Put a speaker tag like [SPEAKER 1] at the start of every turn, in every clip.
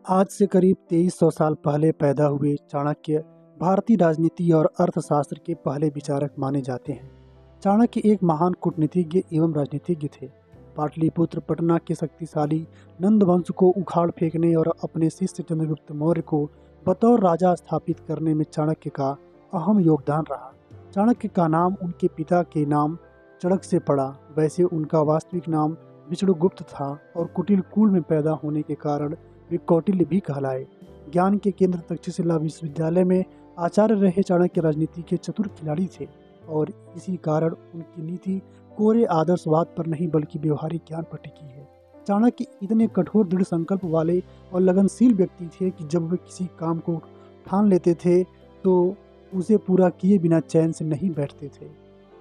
[SPEAKER 1] आज से करीब 2300 साल पहले पैदा हुए चाणक्य भारतीय राजनीति और अर्थशास्त्र के पहले विचारक माने जाते हैं। चाणक्य एक महान कूटनीतिज्ञ एवं राजनीतिज्ञ थे। पाटलिपुत्र पटना के शक्तिशाली नंद वंश को उखाड़ फेंकने और अपने शिष्य चंद्रगुप्त मौर्य को बतौर राजा स्थापित करने में चाणक्य का अहम योगदान रहा। चाणक्य का नाम उनके पिता के नाम चड़क से पड़ा। वैसे उनका वास्तविक नाम विष्णुगुप्त था और कुटिल कुल में पैदा होने के कारण वे कौटिल्य भी कहलाए। ज्ञान के केंद्र तक्षशिला विश्वविद्यालय में आचार्य रहे चाणक्य राजनीति के चतुर खिलाड़ी थे और इसी कारण उनकी नीति कोरे आदर्शवाद पर नहीं बल्कि व्यवहारिक ज्ञान पर टिकी है। चाणक्य इतने कठोर दृढ़ संकल्प वाले और लगनशील व्यक्ति थे कि जब वे किसी काम को ठान लेते थे तो उसे पूरा किए बिना चैन से नहीं बैठते थे।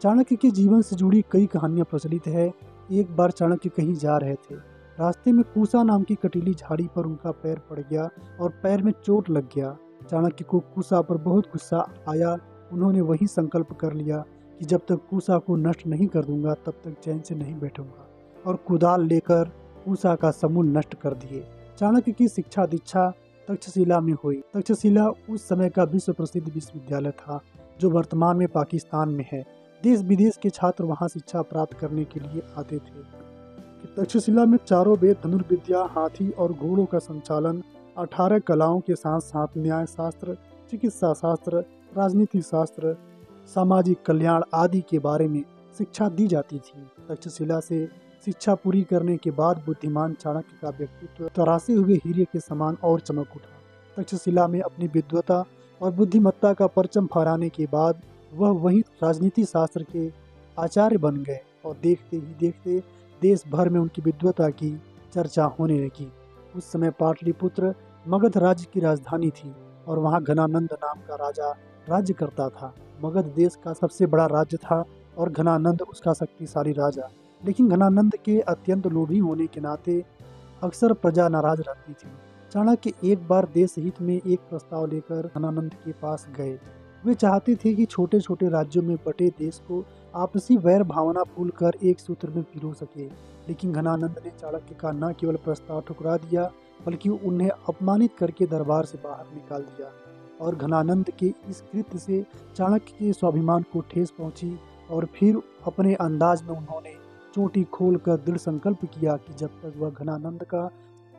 [SPEAKER 1] चाणक्य के जीवन से जुड़ी कई कहानियां प्रचलित है। एक बार चाणक्य कहीं जा रहे थे। रास्ते में कूसा नाम की कटीली झाड़ी पर उनका पैर पड़ गया और पैर में चोट लग गया। चाणक्य को कूसा पर बहुत गुस्सा आया। उन्होंने वही संकल्प कर लिया कि जब तक कूसा को नष्ट नहीं कर दूंगा तब तक चैन से नहीं बैठूंगा, और कुदाल लेकर कूसा का समूल नष्ट कर दिए। चाणक्य की शिक्षा दीक्षा तक्षशिला में हुई। तक्षशिला उस समय का विश्व प्रसिद्ध विश्वविद्यालय था जो वर्तमान में पाकिस्तान में है। देश विदेश के छात्र वहां शिक्षा प्राप्त करने के लिए आते थे। तक्षशिला में चारों वेद, धनुर्विद्या, हाथी और घोड़ों का संचालन, 18 कलाओं के साथ साथ न्याय शास्त्र, चिकित्सा शास्त्र, राजनीति शास्त्र, सामाजिक कल्याण आदि के बारे में शिक्षा दी जाती थी। तक्षशिला से शिक्षा पूरी करने के बाद बुद्धिमान चाणक्य का व्यक्तित्व तरासे हुए हीरे के समान और चमक उठा। तक्षशिला में अपनी विद्वता और बुद्धिमत्ता का परचम फहराने के बाद वह वही राजनीति शास्त्र के आचार्य बन गए और देखते ही देखते देश भर में उनकी विद्वता की चर्चा होने लगी। उस समय पाटलिपुत्र मगध राज्य की राजधानी थी और वहां घनानंद नाम का राजा राज्य करता था। मगध देश का सबसे बड़ा राज्य था और घनानंद उसका शक्तिशाली राजा। लेकिन घनानंद के अत्यंत लोभी होने के नाते अक्सर प्रजा नाराज रहती थी। चाणक्य एक बार देश हित में एक प्रस्ताव लेकर घनानंद के पास गए। वे चाहते थे कि छोटे छोटे राज्यों में बटे देश को आपसी वैर भावना भूल कर एक सूत्र में पिरो सके। लेकिन घनानंद ने चाणक्य का न केवल प्रस्ताव ठुकरा दिया बल्कि उन्हें अपमानित करके दरबार से बाहर निकाल दिया। और घनानंद के इस कृत्य से चाणक्य के स्वाभिमान को ठेस पहुंची और फिर अपने अंदाज में उन्होंने चोटी खोलकर दृढ़ संकल्प किया कि जब तक वह घनानंद का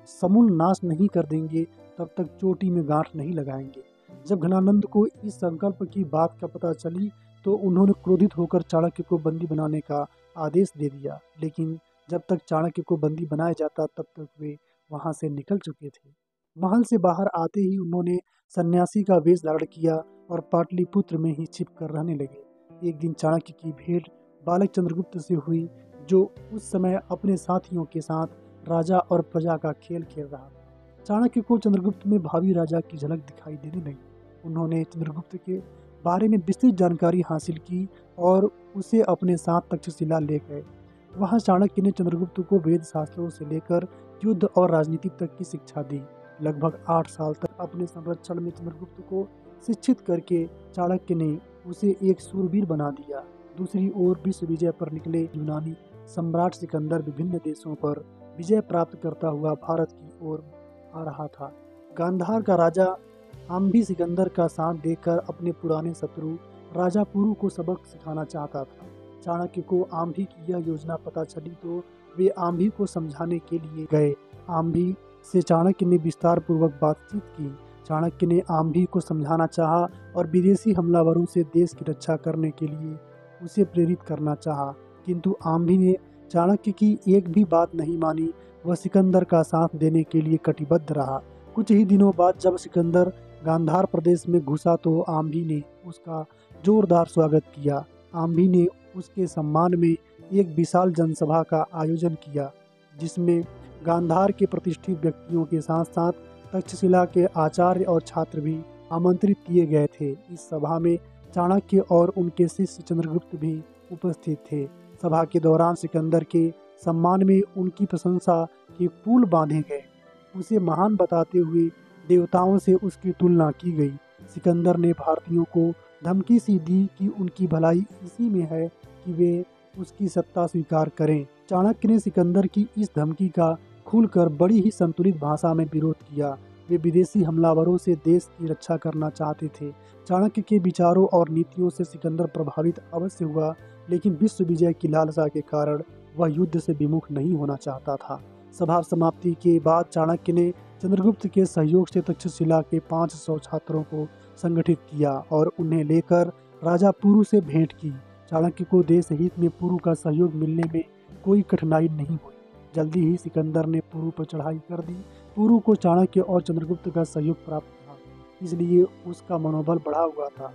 [SPEAKER 1] समूल नाश नहीं कर देंगे तब तक चोटी में गांठ नहीं लगाएंगे। जब घनानंद को इस संकल्प की बात का पता चली तो उन्होंने क्रोधित होकर चाणक्य को बंदी बनाने का आदेश दे दिया। लेकिन जब तक चाणक्य को बंदी बनाया जाता तब तक वे वहां से निकल चुके थे। महल से बाहर आते ही उन्होंने सन्यासी का वेश धारण किया और पाटलिपुत्र में ही छिप कर रहने लगे। एक दिन चाणक्य की भेंट बालक चंद्रगुप्त से हुई जो उस समय अपने साथियों के साथ राजा और प्रजा का खेल खेल रहा था। चाणक्य को चंद्रगुप्त में भावी राजा की झलक दिखाई देने लगी। उन्होंने चंद्रगुप्त के बारे में विस्तृत जानकारी हासिल की और उसे अपने साथ तक्षशिला ले गए। वहां चाणक्य ने चंद्रगुप्त को वेद शास्त्रों से लेकर युद्ध और राजनीति तक की शिक्षा दी। लगभग 8 साल तक अपने संरक्षण में चंद्रगुप्त को शिक्षित करके चाणक्य ने उसे एक शूरवीर बना दिया। दूसरी ओर विश्व विजय पर निकले यूनानी सम्राट सिकंदर विभिन्न देशों पर विजय प्राप्त करता हुआ भारत की ओर आ रहा था। गांधार का राजा आम्भी सिकंदर का साथ देकर अपने पुराने शत्रु राजा पुरु को सबक सिखाना चाहता था। चाणक्य को आम्भी की यह योजना पता चली तो वे आम्भी को समझाने के लिए गए। आम्भी से चाणक्य ने विस्तार पूर्वक बातचीत की। चाणक्य ने आम्भी को समझाना चाहा और विदेशी हमलावरों से देश की रक्षा करने के लिए उसे प्रेरित करना चाहा, किंतु आम्भी ने चाणक्य की एक भी बात नहीं मानी। वह सिकंदर का साथ देने के लिए कटिबद्ध रहा। कुछ ही दिनों बाद जब सिकंदर गांधार प्रदेश में घुसा तो आम्भी ने उसका जोरदार स्वागत किया। आम्भी ने उसके सम्मान में एक विशाल जनसभा का आयोजन किया जिसमें गांधार के प्रतिष्ठित व्यक्तियों के साथ साथ तक्षशिला के आचार्य और छात्र भी आमंत्रित किए गए थे। इस सभा में चाणक्य और उनके शिष्य चंद्रगुप्त भी उपस्थित थे। सभा के दौरान सिकंदर के सम्मान में उनकी प्रशंसा के पुल बांधे गए। उसे महान बताते हुए देवताओं से उसकी तुलना की गई। सिकंदर ने भारतीयों को धमकी सी दी कि उनकी भलाई इसी में है कि वे उसकी सत्ता स्वीकार करें। चाणक्य ने सिकंदर की इस धमकी का खुलकर बड़ी ही संतुलित भाषा में विरोध किया। वे विदेशी हमलावरों से देश की रक्षा करना चाहते थे। चाणक्य के विचारों और नीतियों से सिकंदर प्रभावित अवश्य हुआ, लेकिन विश्व विजय की लालसा के कारण वह युद्ध से विमुख नहीं होना चाहता था। सभा समाप्ति के बाद चाणक्य ने चंद्रगुप्त के सहयोग से तक्षशिला के 500 छात्रों को संगठित किया और उन्हें लेकर राजा पुरु से भेंट की। चाणक्य को देश हित में पुरु का सहयोग मिलने में कोई कठिनाई नहीं हुई। जल्दी ही सिकंदर ने पुरु पर चढ़ाई कर दी। पुरु को चाणक्य और चंद्रगुप्त का सहयोग प्राप्त था, इसलिए उसका मनोबल बढ़ा हुआ था।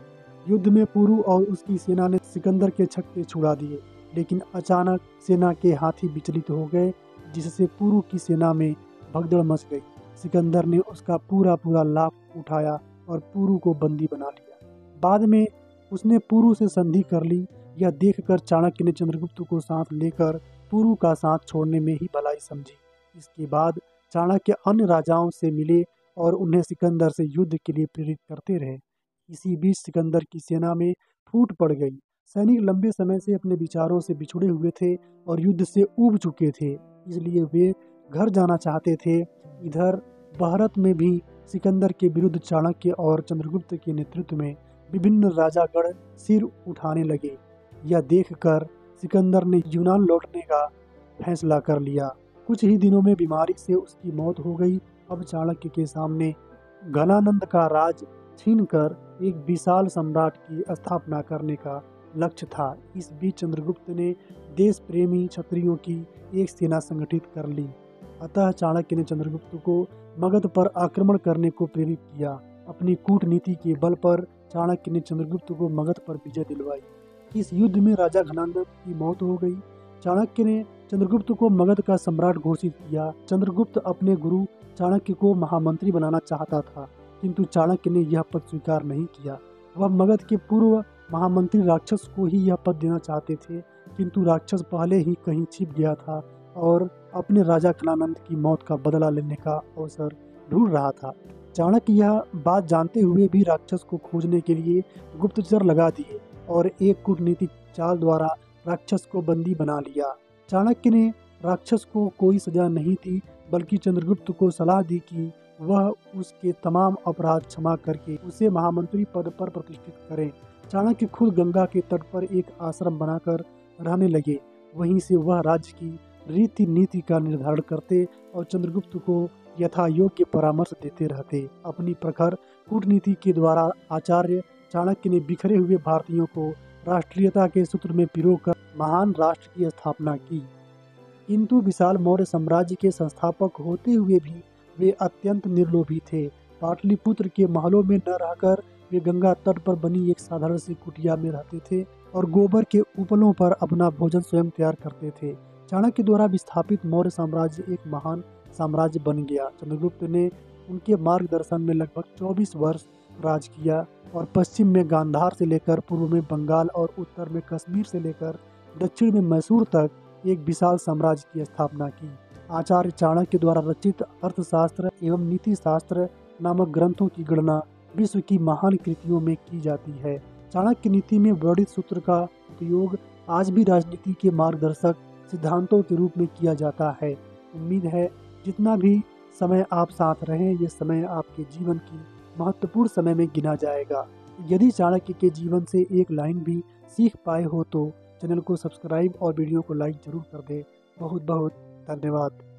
[SPEAKER 1] युद्ध में पुरु और उसकी सेना ने सिकंदर के छक्के छुड़ा दिए, लेकिन अचानक सेना के हाथी विचलित हो गए, जिससे पुरु की सेना में भगदड़ मच गई। सिकंदर ने उसका पूरा लाभ उठाया और पुरु को बंदी बना लिया। बाद में उसने पुरु से संधि कर ली। यह देखकर चाणक्य ने चंद्रगुप्त को साथ लेकर पुरु का साथ छोड़ने में ही भलाई समझी। इसके बाद चाणक्य अन्य राजाओं से मिले और उन्हें सिकंदर से युद्ध के लिए प्रेरित करते रहे। इसी बीच सिकंदर की सेना में फूट पड़ गई। सैनिक लंबे समय से अपने विचारों से बिछुड़े हुए थे और युद्ध से ऊब चुके थे, इसलिए वे घर जाना चाहते थे। इधर भारत में भी सिकंदर के विरुद्ध चाणक्य और चंद्रगुप्त के नेतृत्व में विभिन्न राजागण सिर उठाने लगे। यह देखकर सिकंदर ने यूनान लौटने का फैसला कर लिया। कुछ ही दिनों में बीमारी से उसकी मौत हो गई। अब चाणक्य के सामने घनानंद का राज छीनकर एक विशाल सम्राट की स्थापना करने का लक्ष्य था। इस बीच चंद्रगुप्त ने देश प्रेमी क्षत्रियों की एक सेना संगठित कर ली। अतः चाणक्य ने चंद्रगुप्त को मगध पर आक्रमण करने को प्रेरित किया। अपनी कूटनीति के बल पर चाणक्य ने चंद्रगुप्त को मगध पर विजय दिलवाई। इस युद्ध में राजा घनानंद की मौत हो गई। चाणक्य ने चंद्रगुप्त को मगध का सम्राट घोषित किया। चंद्रगुप्त अपने गुरु चाणक्य को महामंत्री बनाना चाहता था, किंतु चाणक्य ने यह पद स्वीकार नहीं किया। वह मगध के पूर्व महामंत्री राक्षस को ही यह पद देना चाहते थे, किंतु राक्षस पहले ही कहीं छिप गया था और अपने राजा घनानंद की मौत का बदला लेने का अवसर ढूंढ रहा था। चाणक्य यह बात जानते हुए भी राक्षस को खोजने के लिए गुप्तचर लगा दिए और एक कूटनीतिक चाल द्वारा राक्षस को बंदी बना लिया। चाणक्य ने राक्षस को कोई सजा नहीं दी, बल्कि चंद्रगुप्त को सलाह दी कि वह उसके तमाम अपराध क्षमा करके उसे महामंत्री पद पर प्रतिष्ठित करें। चाणक्य खुद गंगा के तट पर एक आश्रम बनाकर रहने लगे। वहीं से वह राज्य की रीति नीति का निर्धारण करते और चंद्रगुप्त को यथा योग्य परामर्श देते रहते। अपनी प्रखर कूटनीति के द्वारा आचार्य चाणक्य ने बिखरे हुए भारतीयों को राष्ट्रीयता के सूत्र में पिरोकर महान राष्ट्र की स्थापना की। किंतु विशाल मौर्य साम्राज्य के संस्थापक होते हुए भी वे अत्यंत निर्लोभी थे। पाटलिपुत्र के महलों में न रहकर वे गंगा तट पर बनी एक साधारण सी कुटिया में रहते थे और गोबर के उपलों पर अपना भोजन स्वयं तैयार करते थे। चाणक्य द्वारा विस्थापित मौर्य साम्राज्य एक महान साम्राज्य बन गया। चंद्रगुप्त ने उनके मार्गदर्शन में लगभग 24 वर्ष राज किया और पश्चिम में गांधार से लेकर पूर्व में बंगाल और उत्तर में कश्मीर से लेकर दक्षिण में मैसूर तक एक विशाल साम्राज्य की स्थापना की। आचार्य चाणक्य द्वारा रचित अर्थशास्त्र एवं नीति शास्त्र नामक ग्रंथों की गणना विश्व की महान कृतियों में की जाती है। चाणक्य नीति में वर्णित सूत्र का उपयोग आज भी राजनीति के मार्गदर्शक सिद्धांतों के रूप में किया जाता है। उम्मीद है जितना भी समय आप साथ रहें, ये समय आपके जीवन की महत्वपूर्ण समय में गिना जाएगा। यदि चाणक्य के जीवन से एक लाइन भी सीख पाए हो तो चैनल को सब्सक्राइब और वीडियो को लाइक जरूर कर दें। बहुत बहुत धन्यवाद।